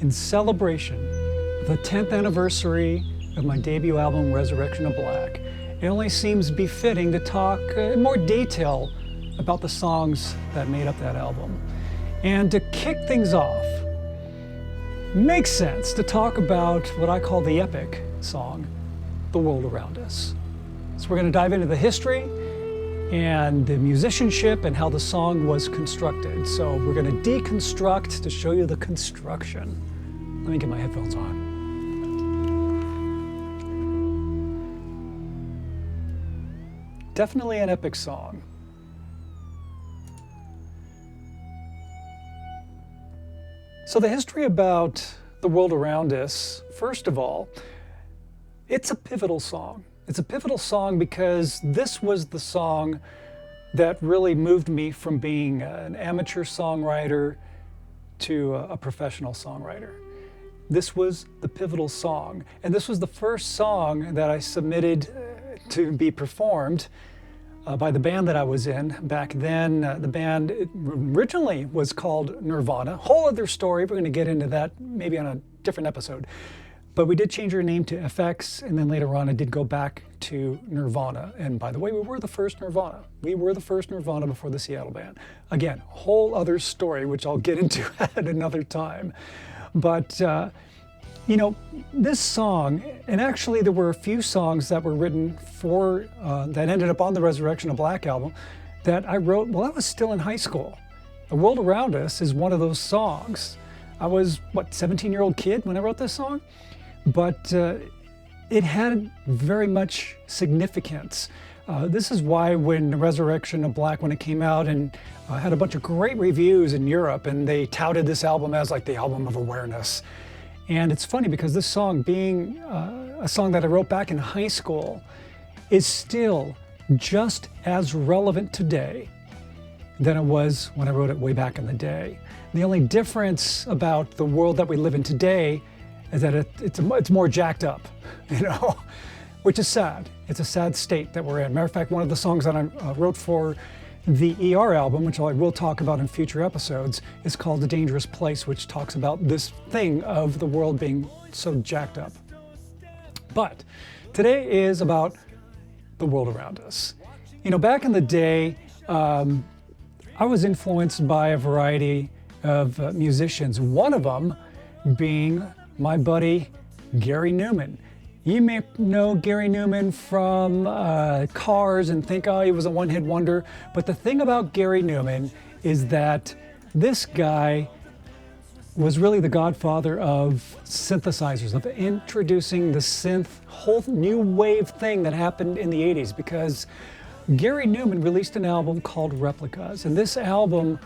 in celebration of the 10th anniversary of my debut album, Resurrection of Black, it only seems befitting to talk in more detail about the songs that made up that album. And to kick things off, makes sense to talk about what I call the epic song, The World Around Us. So we're going to dive into the history and the musicianship and how the song was constructed. So we're going to deconstruct to show you the construction. Let me get my headphones on. Definitely an epic song. So the history about The World Around Us, first of all, it's a pivotal song. It's a pivotal song because this was the song that really moved me from being an amateur songwriter to a professional songwriter. This was the pivotal song, and this was the first song that I submitted to be performed by the band that I was in. Back then, the band originally was called Nirvana. Whole other story, we're going to get into that maybe on a different episode. But we did change our name to FX, and then later on I did go back to Nirvana. And by the way, we were the first Nirvana. We were the first Nirvana before the Seattle band. Again, whole other story, which I'll get into at another time. But, you know, this song, and actually there were a few songs that were written for, that ended up on the Resurrection of Black album that I wrote while I was still in high school. The World Around Us is one of those songs. I was, 17-year-old kid when I wrote this song? But it had very much significance. This is why when the Resurrection of Black, when it came out and had a bunch of great reviews in Europe, and they touted this album as like the album of awareness. And it's funny because this song, being a song that I wrote back in high school, is still just as relevant today than it was when I wrote it way back in the day. The only difference about the world that we live in today is that it's more jacked up, you know, which is sad. It's a sad state that we're in. Matter of fact, one of the songs that I wrote for the ER album, which I will talk about in future episodes, is called The Dangerous Place, which talks about this thing of the world being so jacked up. But today is about the world around us. You know, back in the day, I was influenced by a variety of musicians, one of them being my buddy Gary Newman. You may know Gary Newman from Cars and think, oh, he was a one-hit wonder. But the thing about Gary Newman is that this guy was really the godfather of synthesizers, of introducing the synth, whole new wave thing that happened in the 80s, because Gary Newman released an album called Replicas, and this album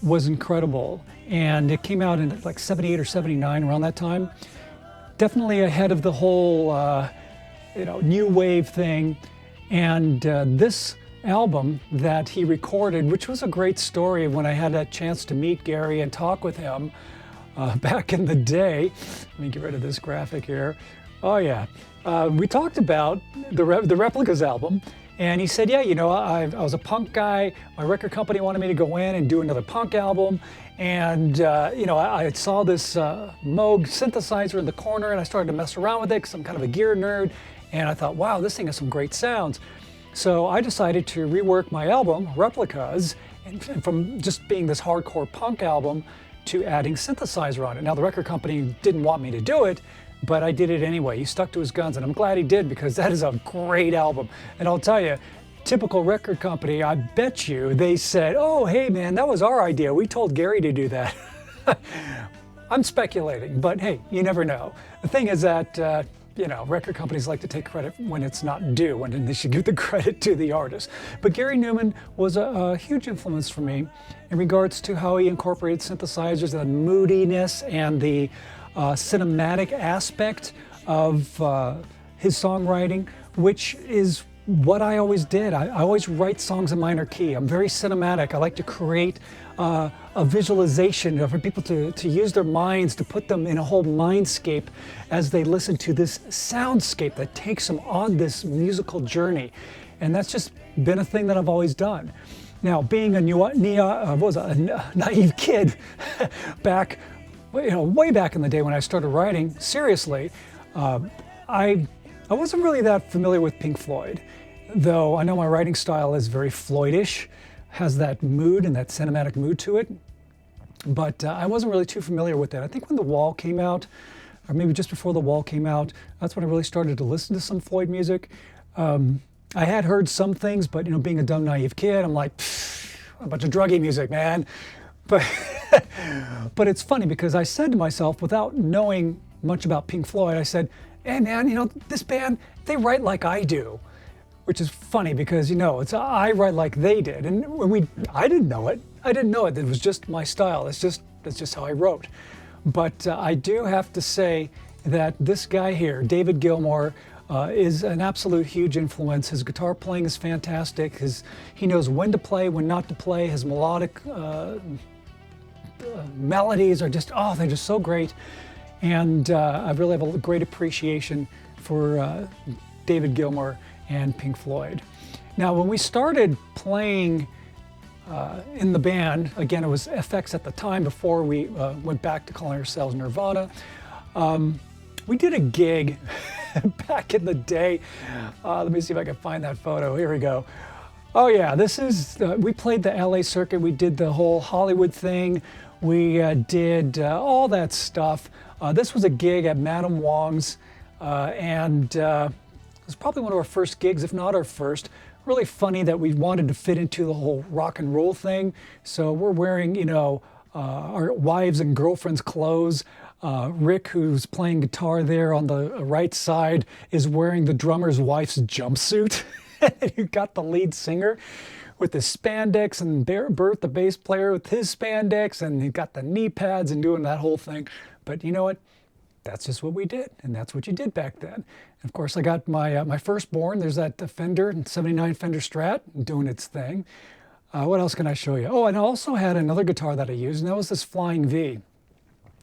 was incredible, and it came out in like 78 or 79, around that time. Definitely ahead of the whole, new wave thing. And this album that he recorded, which was a great story when I had that chance to meet Gary and talk with him back in the day. Let me get rid of this graphic here. Oh yeah, we talked about the Replicas album. And he said, yeah, you know, I was a punk guy. My record company wanted me to go in and do another punk album. And, I saw this Moog synthesizer in the corner, and I started to mess around with it because I'm kind of a gear nerd. And I thought, wow, this thing has some great sounds. So I decided to rework my album, Replicas, and from just being this hardcore punk album to adding synthesizer on it. Now, the record company didn't want me to do it, but I did it anyway. He stuck to his guns, and I'm glad he did, because that is a great album. And I'll tell you, typical record company, I bet you they said, oh, hey man, that was our idea. We told Gary to do that. I'm speculating, but hey, you never know. The thing is that, record companies like to take credit when it's not due, when they should give the credit to the artist. But Gary Newman was a huge influence for me in regards to how he incorporated synthesizers, the moodiness and the cinematic aspect of his songwriting, which is what I always did. I always write songs in minor key. I'm very cinematic. I like to create a visualization for people to use their minds, to put them in a whole mindscape as they listen to this soundscape that takes them on this musical journey. And that's just been a thing that I've always done. Now, being a naive kid back way back in the day when I started writing, seriously, I wasn't really that familiar with Pink Floyd, though I know my writing style is very Floydish, has that mood and that cinematic mood to it. But I wasn't really too familiar with that. I think when The Wall came out, or maybe just before The Wall came out, that's when I really started to listen to some Floyd music. I had heard some things, but being a dumb, naive kid, I'm like, a bunch of druggy music, man. But but it's funny because I said to myself, without knowing much about Pink Floyd, I said, hey man, this band, they write like I do. Which is funny because I write like they did, and I didn't know it. It was just my style. That's just how I wrote. But I do have to say that this guy here, David Gilmour, is an absolute huge influence. His guitar playing is fantastic. He knows when to play, when not to play. His melodic melodies are they're just so great. And I really have a great appreciation for David Gilmour and Pink Floyd. Now, when we started playing in the band, again, it was FX at the time before we went back to calling ourselves Nirvana. We did a gig back in the day. Let me see if I can find that photo. Here we go. Oh yeah, we played the LA circuit. We did the whole Hollywood thing. We did all that stuff. This was a gig at Madame Wong's, and it was probably one of our first gigs, if not our first. Really funny that we wanted to fit into the whole rock and roll thing. So we're wearing, our wives and girlfriends' clothes. Rick, who's playing guitar there on the right side, is wearing the drummer's wife's jumpsuit. You got the lead singer with his spandex, and Bert, the bass player, with his spandex, and he got the knee pads and doing that whole thing. But you know what? That's just what we did, and that's what you did back then. And of course, I got my firstborn. There's that Fender, 79 Fender Strat, doing its thing. What else can I show you? Oh, and I also had another guitar that I used, and that was this Flying V.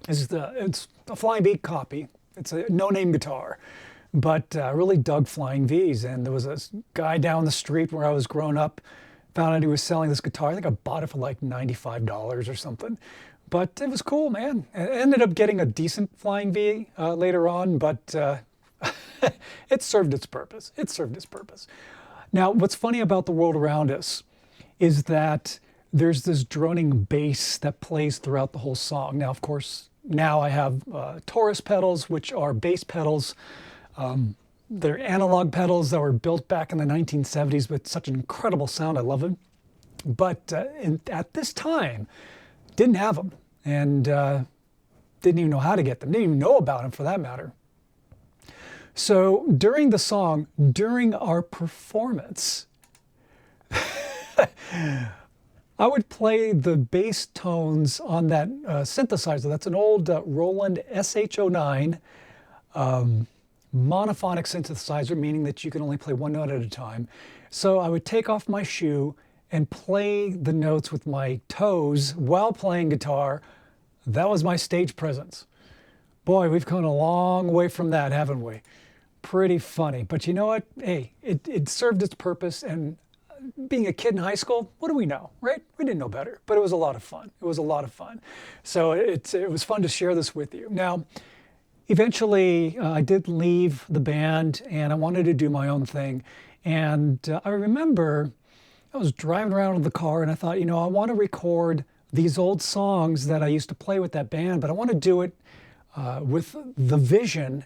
It's a Flying V copy. It's a no-name guitar, but I really dug Flying Vs. And there was a guy down the street where I was growing up, found out he was selling this guitar. I think I bought it for like $95 or something. But it was cool, man. I ended up getting a decent Flying V later on, but it served its purpose. Now, what's funny about the world around us is that there's this droning bass that plays throughout the whole song. Now, of course, I have Taurus pedals, which are bass pedals. They're analog pedals that were built back in the 1970s with such an incredible sound. I love them. But at this time, didn't have them, and didn't even know how to get them. Didn't even know about them, for that matter. So during the song, during our performance, I would play the bass tones on that synthesizer. That's an old Roland SH09 monophonic synthesizer, meaning that you can only play one note at a time. So I would take off my shoe and play the notes with my toes while playing guitar. That was my stage presence. Boy, we've come a long way from that, haven't we? Pretty funny. But you know what? Hey, it served its purpose, and being a kid in high school, what do we know, right? We didn't know better, but it was a lot of fun. So it was fun to share this with you. Now, eventually, I did leave the band, and I wanted to do my own thing. And I remember I was driving around in the car, and I thought, I want to record these old songs that I used to play with that band, but I want to do it with the vision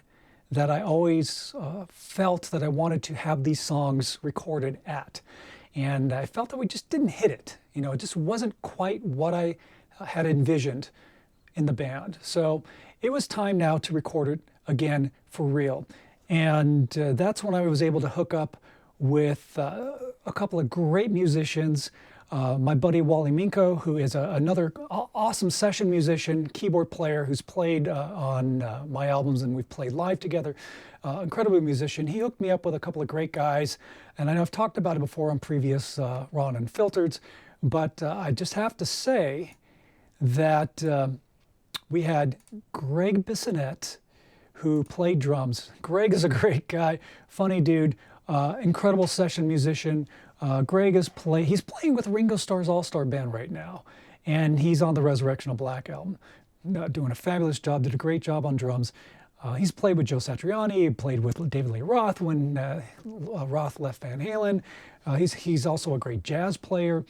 that I always felt that I wanted to have these songs recorded at. And I felt that we just didn't hit it. It just wasn't quite what I had envisioned in the band. So it was time now to record it again for real. And that's when I was able to hook up with a couple of great musicians. My buddy Wally Minko, who is another awesome session musician, keyboard player who's played on my albums, and we've played live together. Incredible musician. He hooked me up with a couple of great guys, and I know I've talked about it before on previous Raw and Unfiltered, but I just have to say that we had Greg Bissonette, who played drums. Greg is a great guy, funny dude, incredible session musician. Greg he's playing with Ringo Starr's All-Star Band right now, and he's on the Resurrection of Black album. doing a fabulous job, did a great job on drums. He's played with Joe Satriani, he played with David Lee Roth when Roth left Van Halen. He's also a great jazz player,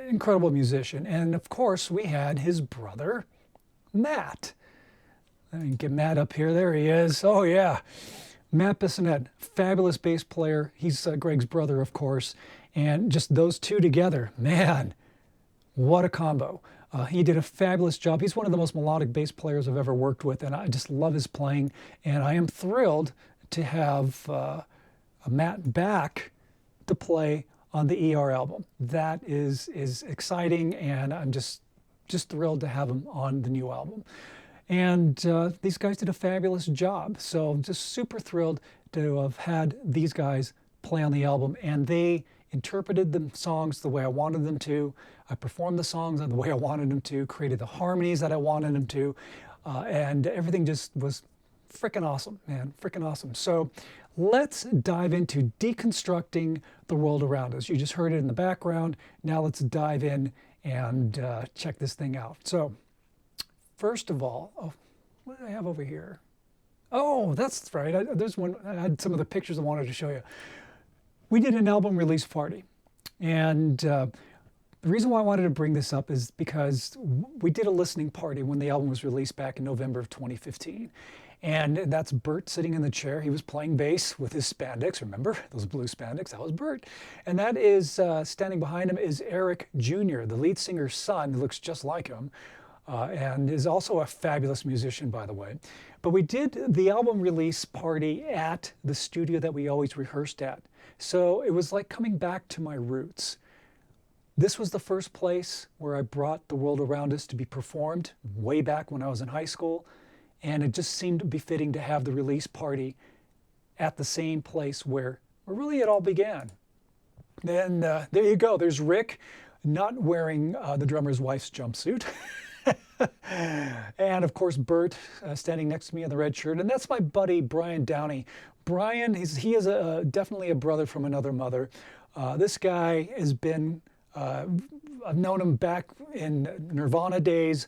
incredible musician. And of course, we had his brother, Matt. Let me get Matt up here. There he is. Oh, yeah. Matt Bissonette, fabulous bass player. He's Greg's brother, of course. And just those two together, man, what a combo. He did a fabulous job. He's one of the most melodic bass players I've ever worked with, and I just love his playing. And I am thrilled to have Matt back to play on the ER album. That is exciting, and I'm just thrilled to have him on the new album. And these guys did a fabulous job. So I'm just super thrilled to have had these guys play on the album, and they interpreted the songs the way I wanted them to. I performed the songs the way I wanted them to, created the harmonies that I wanted them to, and everything just was freaking awesome, man, freaking awesome. So let's dive into deconstructing the world around us. You just heard it in the background. Now let's dive in and check this thing out. So first of all, oh, what do I have over here? Oh, that's right. There's one. I had some of the pictures I wanted to show you. We did an album release party, and the reason why I wanted to bring this up is because we did a listening party when the album was released back in November of 2015. And that's Bert sitting in the chair. He was playing bass with his spandex. Remember those blue spandex? That was Bert. And that is, standing behind him is Eric Jr., the lead singer's son, who looks just like him, and is also a fabulous musician, by the way. But we did the album release party at the studio that we always rehearsed at. So it was like coming back to my roots. This was the first place where I brought The World Around Us to be performed way back when I was in high school. And it just seemed befitting to have the release party at the same place where really it all began. Then there you go. There's Rick not wearing the drummer's wife's jumpsuit. And of course, Bert standing next to me in the red shirt. And that's my buddy, Brian Downey. Brian, he is definitely a brother from another mother. This guy has been, I've known him back in Nirvana days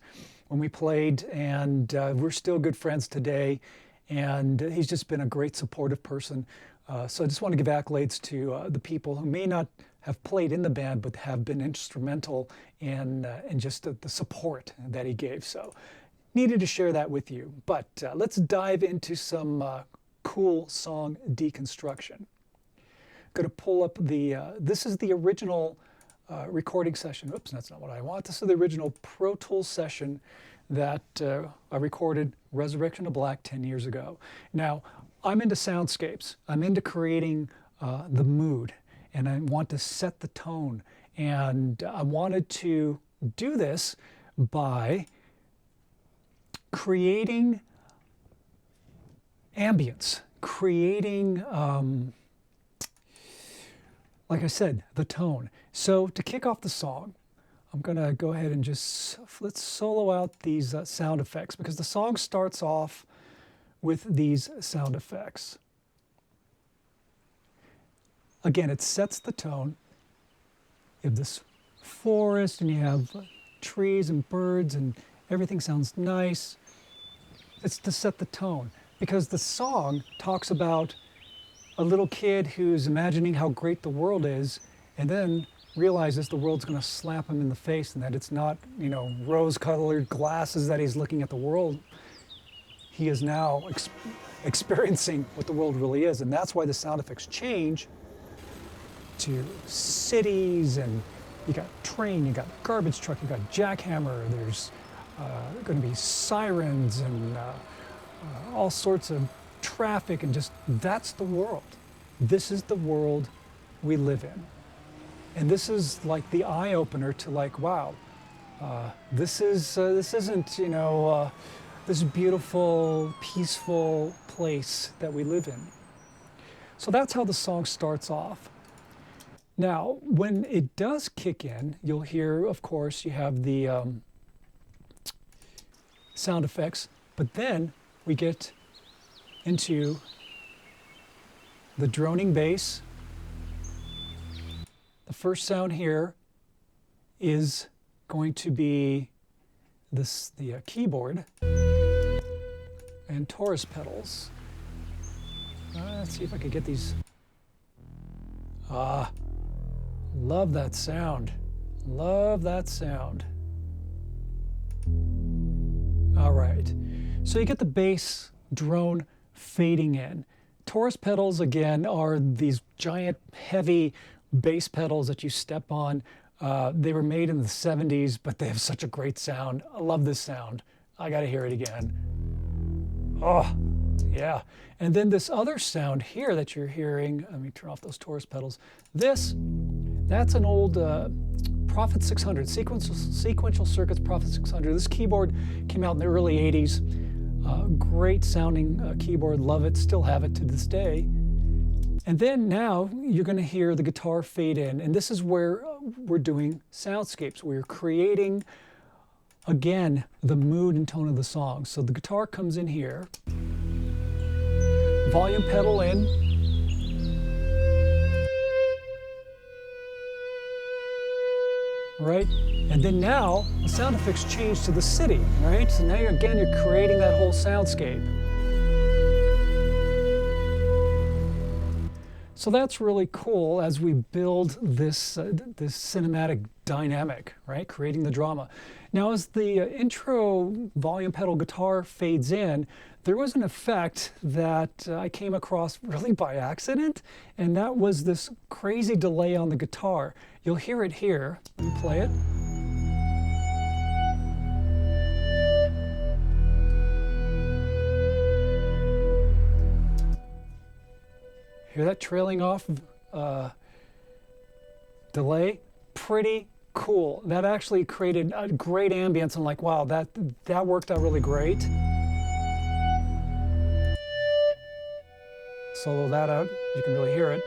when we played, and we're still good friends today. And he's just been a great supportive person. So I just want to give accolades to the people who may not have played in the band, but have been instrumental in just the support that he gave. So needed to share that with you. But let's dive into some cool song deconstruction. Going to pull up this is the original recording session. Oops, that's not what I want. This is the original Pro Tools session that I recorded Resurrection of Black 10 years ago. Now, I'm into soundscapes. I'm into creating the mood, and I want to set the tone. And I wanted to do this by creating ambience, creating, like I said, the tone. So to kick off the song, I'm going to go ahead and let's solo out these sound effects, because the song starts off with these sound effects. Again, it sets the tone. You have this forest, and you have trees and birds, and everything sounds nice. It's to set the tone, because the song talks about a little kid who's imagining how great the world is, and then realizes the world's going to slap him in the face, and that it's not, rose-colored glasses that he's looking at the world. He is now experiencing what the world really is, and that's why the sound effects change to cities, and you got train, you got garbage truck, you got jackhammer, there's going to be sirens and all sorts of traffic, and just that's the world. This is the world we live in. And this is like the eye-opener to like, wow, this isn't, this beautiful, peaceful place that we live in. So that's how the song starts off. Now, when it does kick in, you'll hear, of course, you have the sound effects, but then we get into the droning bass. The first sound here is going to be the keyboard and Taurus pedals. Let's see if I could get these. Love that sound. Love that sound. All right, so you get the bass drone fading in. Taurus pedals, again, are these giant, heavy bass pedals that you step on. They were made in the 70s, but they have such a great sound. I love this sound. I gotta hear it again. Oh, yeah. And then this other sound here that you're hearing, let me turn off those Taurus pedals. That's an old Prophet 600, sequential circuits Prophet 600. This keyboard came out in the early 80s. Great sounding keyboard, love it, still have it to this day. And then now you're going to hear the guitar fade in, and this is where we're doing soundscapes. We're creating, again, the mood and tone of the song. So the guitar comes in here, volume pedal in, right? And then now the sound effects change to the city, right? So now you're creating that whole soundscape. So that's really cool as we build this cinematic dynamic, right? Creating the drama. Now, as the intro volume pedal guitar fades in, there was an effect that I came across really by accident, and that was this crazy delay on the guitar. You'll hear it here. Let me play it. Hear that trailing off delay? Pretty cool. That actually created a great ambience. I'm like, wow, that worked out really great. Solo that out, you can really hear it.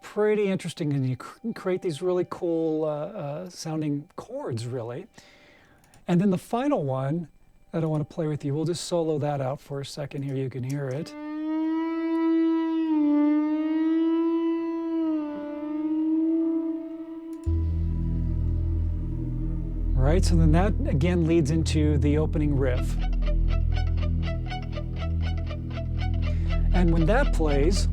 Pretty interesting, and you create these really cool sounding chords, really. And then the final one that I want to play with you, we'll just solo that out for a second here, you can hear it. Right, so then that again leads into the opening riff. And when that plays,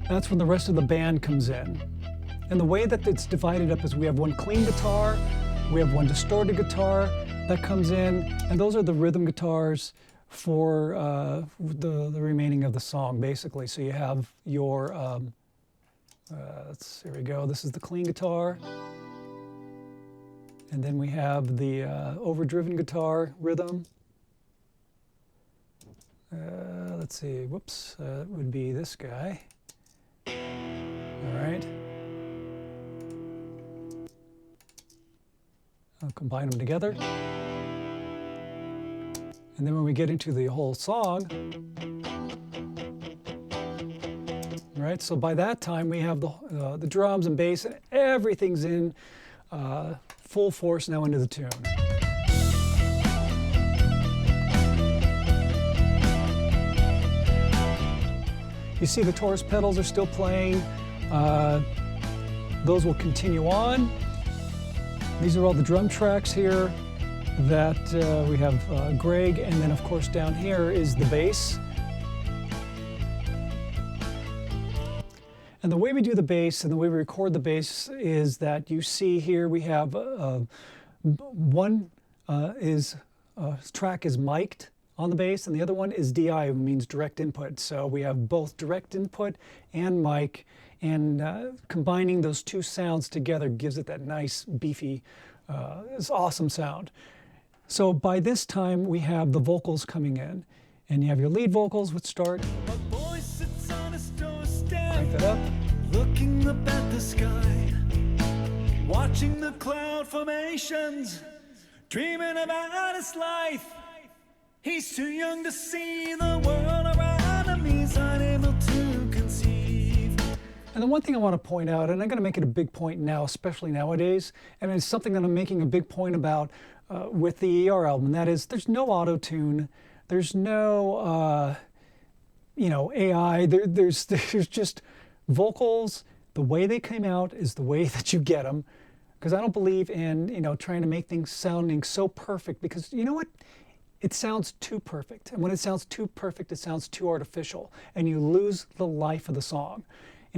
that's when the rest of the band comes in. And the way that it's divided up is we have one clean guitar, we have one distorted guitar that comes in, and those are the rhythm guitars for the remaining of the song, basically. So you have your, here we go, this is the clean guitar. And then we have the overdriven guitar rhythm. Let's see, whoops, that would be this guy. All right. I'll combine them together. And then when we get into the whole song, right, so by that time we have the drums and bass, and everything's in full force now into the tune. You see the Taurus pedals are still playing. Those will continue on. These are all the drum tracks here that we have Greg, and then of course down here is the bass. And the way we do the bass and the way we record the bass is that you see here we have one track is mic'd on the bass, and the other one is DI, which means direct input. So we have both direct input and mic, and combining those two sounds together gives it that nice, beefy, this awesome sound. So by this time we have the vocals coming in, and you have your lead vocals, which start. Crank that up. Looking up at the sky, watching the cloud formations, dreaming about his life. He's too young to see the world around him. He's unable to conceive. And the one thing I want to point out, and I'm going to make it a big point now, especially nowadays, and it's something that I'm making a big point about with the ER album. And that is, there's no auto-tune, there's no AI. There's just vocals. The way they came out is the way that you get them. Because I don't believe in trying to make things sounding so perfect. Because you know what? It sounds too perfect. And when it sounds too perfect, it sounds too artificial. And you lose the life of the song.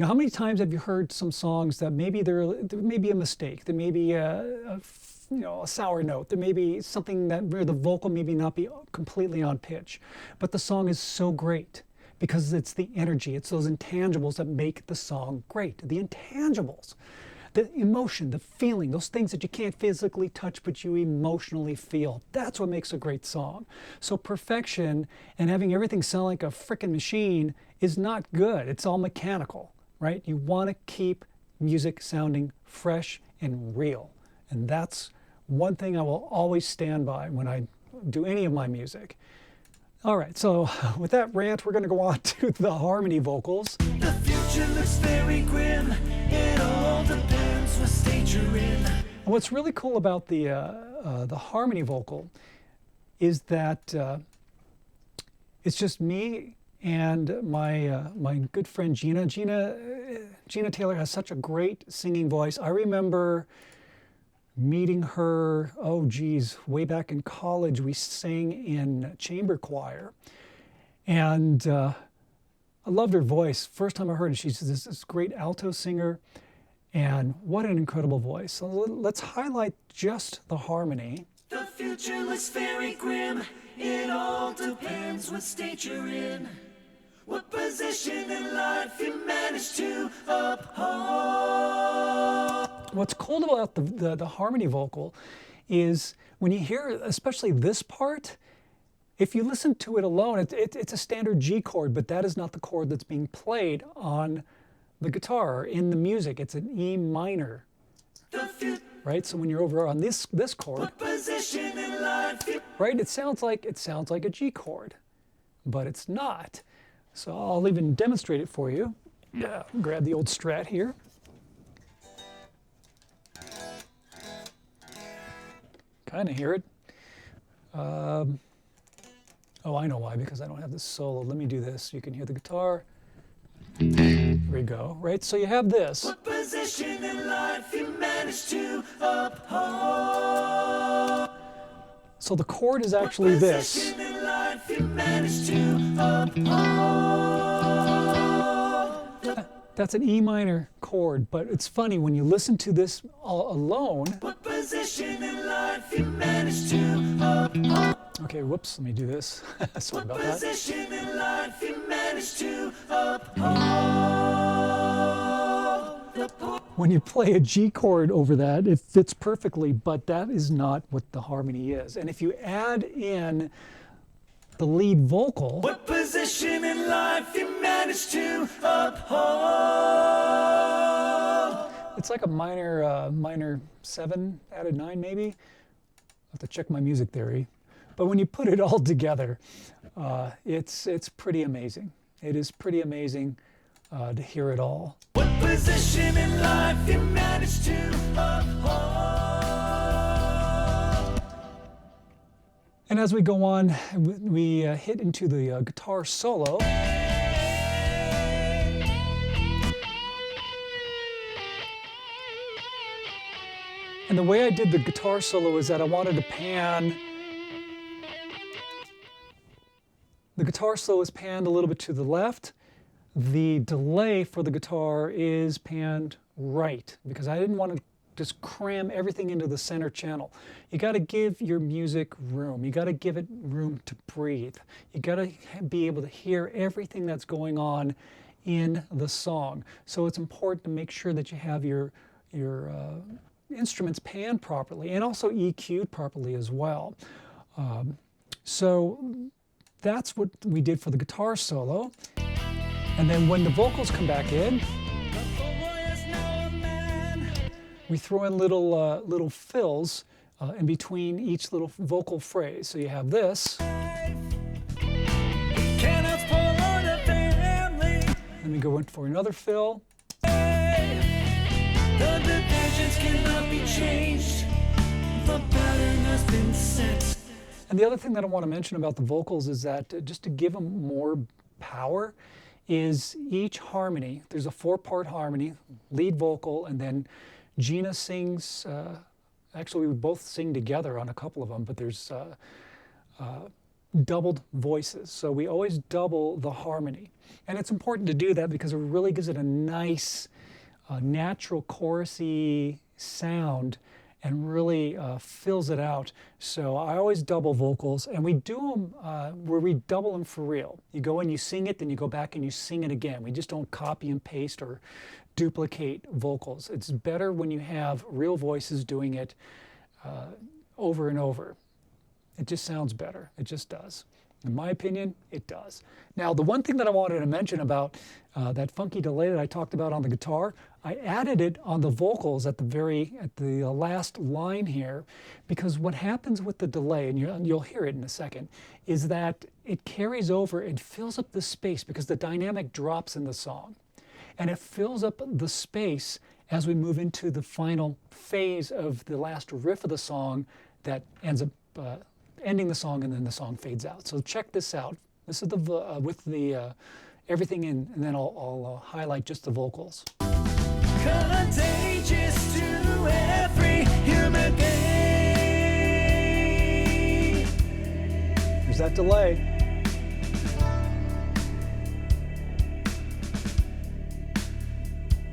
How many times have you heard some songs that maybe there may be a mistake, there may be a sour note, there may be something where the vocal maybe not be completely on pitch, but the song is so great because it's the energy, it's those intangibles that make the song great. The intangibles, the emotion, the feeling, those things that you can't physically touch but you emotionally feel. That's what makes a great song. So perfection and having everything sound like a frickin' machine is not good. It's all mechanical, right? You want to keep music sounding fresh and real. And that's one thing I will always stand by when I do any of my music. All right, so with that rant, we're going to go on to the harmony vocals. The future looks very grim. It all depends what state you're in. And what's really cool about the harmony vocal is that it's just me and my good friend Gina. Gina Taylor has such a great singing voice. I remember meeting her, way back in college. We sang in chamber choir. And I loved her voice. First time I heard it, she's this great alto singer. And what an incredible voice. So let's highlight just the harmony. The future looks very grim. It all depends what state you're in. What position in life you manage to uphold. What's cool about the harmony vocal is when you hear, especially this part, if you listen to it alone, it's a standard G chord, but that is not the chord that's being played on the guitar. In the music, it's an E minor, right? So when you're over on this chord, what position in life you... right? It sounds like a G chord, but it's not. So I'll even demonstrate it for you. Yeah, grab the old Strat here. Kind of hear it. Oh, I know why, because I don't have this solo. Let me do this. You can hear the guitar. Here we go, right? So you have this. What position in life you manage to uphold. So the chord is actually this. What position in life you manage to uphold. That's an E minor chord, but it's funny when you listen to this all alone. What position in life you manage to uphold. Okay, whoops, let me do this. Sorry about that. What position in life you manage to uphold. When you play a G chord over that, it fits perfectly, but that is not what the harmony is. And if you add in the lead vocal, what position in life you manage to uphold. It's like a minor 7 added 9 maybe. I'll have to check my music theory. But when you put it all together, it's pretty amazing. It is pretty amazing to hear it all. What position in life you manage to uphold. And as we go on, we hit into the guitar solo. And the way I did the guitar solo is that I wanted to pan. The guitar solo is panned a little bit to the left. The delay for the guitar is panned right because I didn't want to just cram everything into the center channel. You got to give your music room. You got to give it room to breathe. You got to be able to hear everything that's going on in the song. So it's important to make sure that you have your instruments panned properly and also EQ'd properly as well. So that's what we did for the guitar solo. And then when the vocals come back in, we throw in little fills in between each little vocal phrase. So you have this. Then we go in for another fill. The divisions cannot be changed. the pattern has been set. And the other thing that I want to mention about the vocals is that just to give them more power is each harmony, there's a 4-part harmony, lead vocal, and then Gina sings, actually we both sing together on a couple of them, but there's doubled voices. So we always double the harmony. And it's important to do that because it really gives it a nice, natural chorusy sound and really fills it out. So I always double vocals, and we do them where we double them for real. You go in, you sing it, then you go back and you sing it again. We just don't copy and paste or duplicate vocals. It's better when you have real voices doing it over and over. It just sounds better. It just does. In my opinion, it does. Now, the one thing that I wanted to mention about that funky delay that I talked about on the guitar, I added it on the vocals at the last line here, because what happens with the delay, and you'll hear it in a second, is that it carries over and fills up the space because the dynamic drops in the song. And it fills up the space as we move into the final phase of the last riff of the song that ends up ending the song, and then the song fades out. So check this out. This is the with the everything in, and then I'll highlight just the vocals. Contagious to every human being. There's that delay.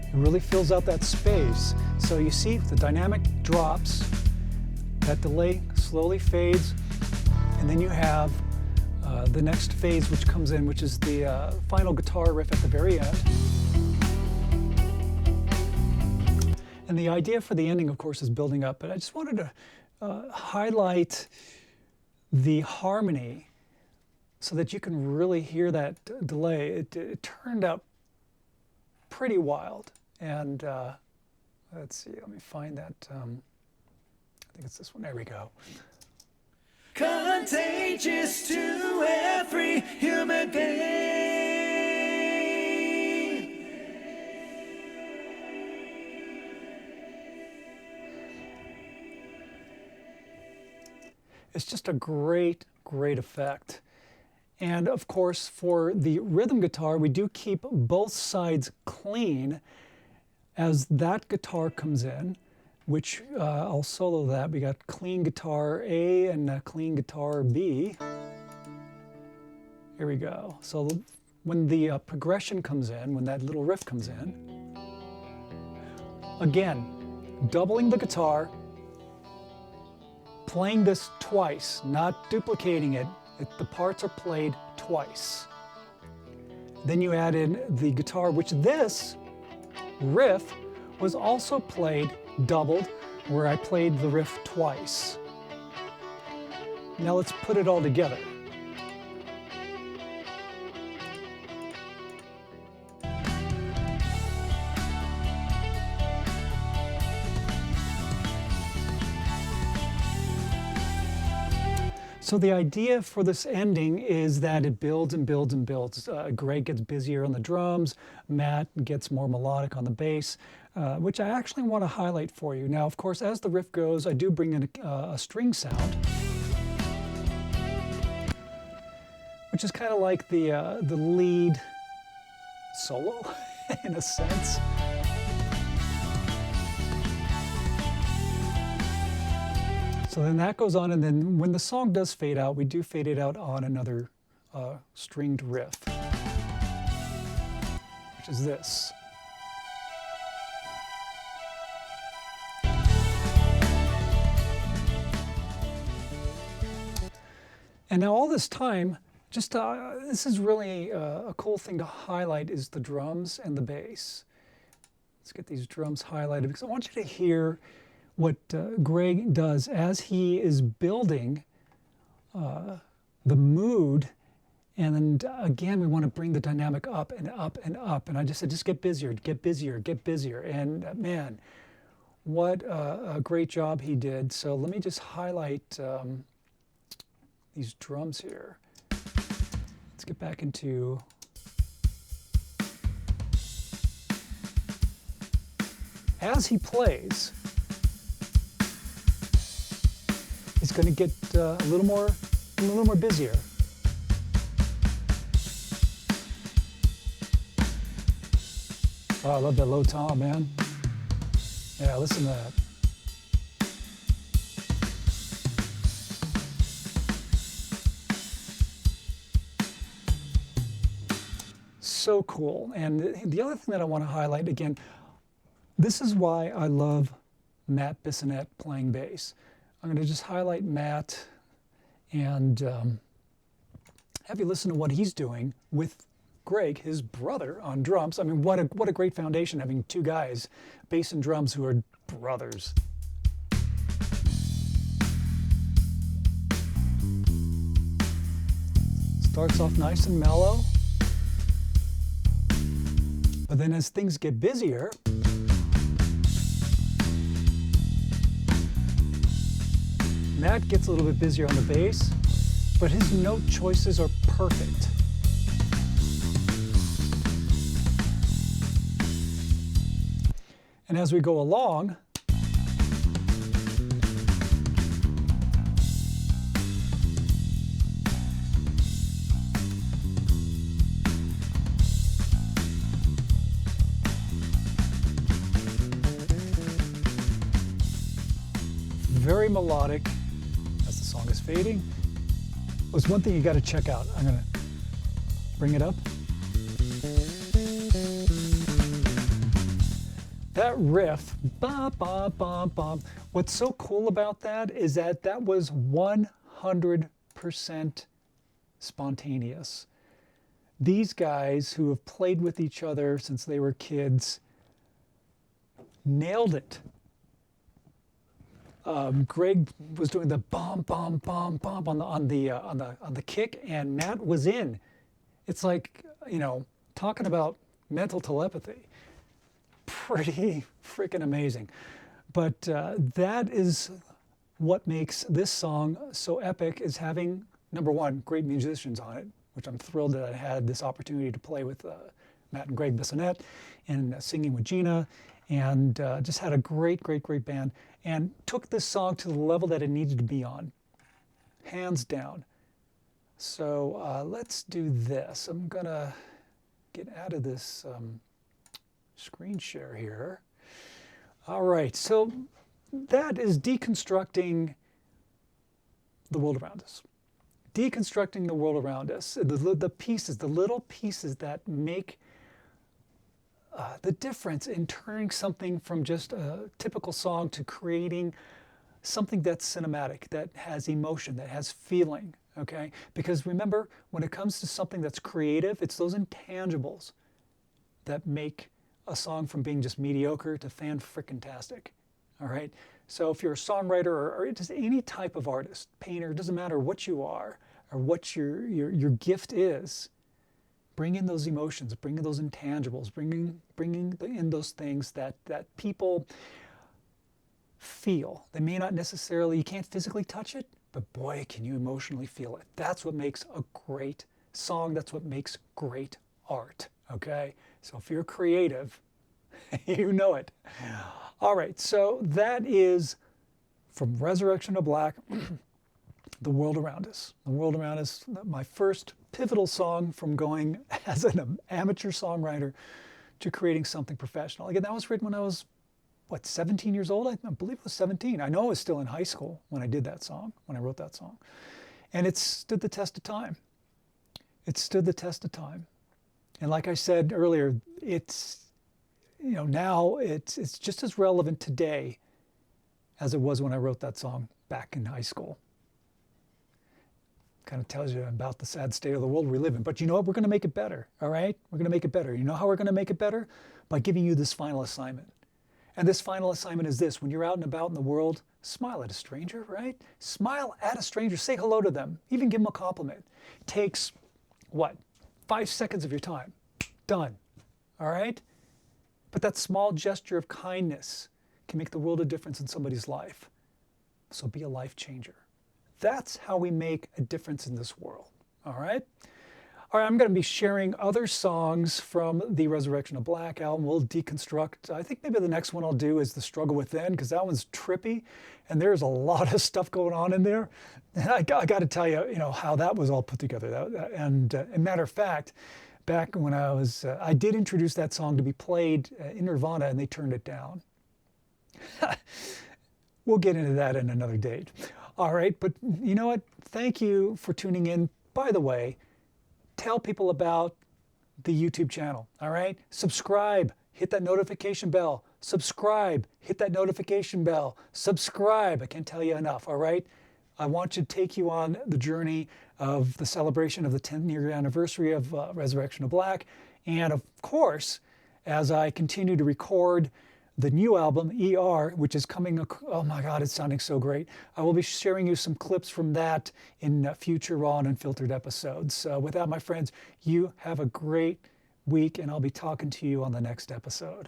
It really fills out that space. So you see the dynamic drops, that delay slowly fades, and then you have the next phase which comes in, which is the final guitar riff at the very end. And the idea for the ending, of course, is building up, but I just wanted to highlight the harmony so that you can really hear that delay. It turned out pretty wild. And let's see, let me find that. I think it's this one. There we go. Contagious to every human being. It's just a great, great effect. And of course, for the rhythm guitar, we do keep both sides clean as that guitar comes in, which I'll solo that. We got clean guitar A and clean guitar B. Here we go. So when the progression comes in, when that little riff comes in, again, doubling the guitar, playing this twice, not duplicating it. The parts are played twice. Then you add in the guitar, which this riff was also played doubled, where I played the riff twice. Now let's put it all together. So the idea for this ending is that it builds and builds and builds. Greg gets busier on the drums, Matt gets more melodic on the bass, which I actually want to highlight for you. Now, of course, as the riff goes, I do bring in a string sound, which is kind of like the lead solo, in a sense. So then that goes on, and then when the song does fade out, we do fade it out on another stringed riff, which is this. And now all this time, just this is really a cool thing to highlight is the drums and the bass. Let's get these drums highlighted because I want you to hear what Greg does as he is building the mood. And again, we want to bring the dynamic up and up and up. And I just said, just get busier, get busier, get busier. And man, what a great job he did. So let me just highlight these drums here. Let's get back into as he plays. He's going to get a little more busier. Oh, I love that low tom, man. Yeah, listen to that. So cool. And the other thing that I want to highlight again, this is why I love Matt Bissonette playing bass. I'm going to just highlight Matt and have you listen to what he's doing with Greg, his brother, on drums. I mean, what a great foundation having two guys, bass and drums, who are brothers. Starts off nice and mellow. But then as things get busier, Matt gets a little bit busier on the bass, but his note choices are perfect. And as we go along, very melodic as the song is fading. There's one thing you got to check out. I'm going to bring it up. That riff, ba ba ba ba. What's so cool about that is that that was 100% spontaneous. These guys who have played with each other since they were kids nailed it. Greg was doing the bum bum bum bum on the kick, and Matt was in. It's like, you know, talking about mental telepathy. Pretty freaking amazing. But that is what makes this song so epic, is having, number one, great musicians on it, which I'm thrilled that I had this opportunity to play with Matt and Greg Bissonette and singing with Gina, and just had a great band, and took this song to the level that it needed to be on, hands down. So let's do this. I'm gonna get out of this screen share here. All right, so that is deconstructing the world around us. Deconstructing the world around us. The pieces, the little pieces that make the difference in turning something from just a typical song to creating something that's cinematic, that has emotion, that has feeling, okay? Because remember, when it comes to something that's creative, it's those intangibles that make a song from being just mediocre to fan-frickin-tastic, all right? So if you're a songwriter or just any type of artist, painter, doesn't matter what you are or what your gift is, bring in those emotions, bring in those intangibles, bringing in those things that people feel. They may not necessarily, you can't physically touch it, but boy, can you emotionally feel it. That's what makes a great song. That's what makes great art, okay? So if you're creative, you know it. All right, so that is from Resurrection of Black, The World Around Us. The World Around Us, my first pivotal song from going as an amateur songwriter to creating something professional. Again, that was written when I was, 17 years old? I believe it was 17. I know I was still in high school when I did that song, when I wrote that song. And it stood the test of time. It stood the test of time. And like I said earlier, it's, now it's just as relevant today as it was when I wrote that song back in high school. Kind of tells you about the sad state of the world we live in. But you know what? We're going to make it better, all right? We're going to make it better. You know how we're going to make it better? By giving you this final assignment. And this final assignment is this: when you're out and about in the world, smile at a stranger, right? Smile at a stranger. Say hello to them. Even give them a compliment. It takes, 5 seconds of your time. Done, all right? But that small gesture of kindness can make the world a difference in somebody's life. So be a life changer. That's how we make a difference in this world, all right? All right, I'm going to be sharing other songs from the Resurrection of Black album. We'll deconstruct. I think maybe the next one I'll do is The Struggle Within, because that one's trippy, and there's a lot of stuff going on in there. And I got to tell you, how that was all put together. And a matter of fact, back when I did introduce that song to be played in Nirvana, and they turned it down. We'll get into that in another date. All right, but you know what? Thank you for tuning in. By the way, tell people about the YouTube channel, all right? Subscribe, hit that notification bell. Subscribe, hit that notification bell. Subscribe, I can't tell you enough, all right? I want to take you on the journey of the celebration of the 10th-year anniversary of Resurrection of Black. And of course, as I continue to record the new album, ER, which is coming, oh my God, it's sounding so great. I will be sharing you some clips from that in future Raw and Unfiltered episodes. So with that, my friends, you have a great week, and I'll be talking to you on the next episode.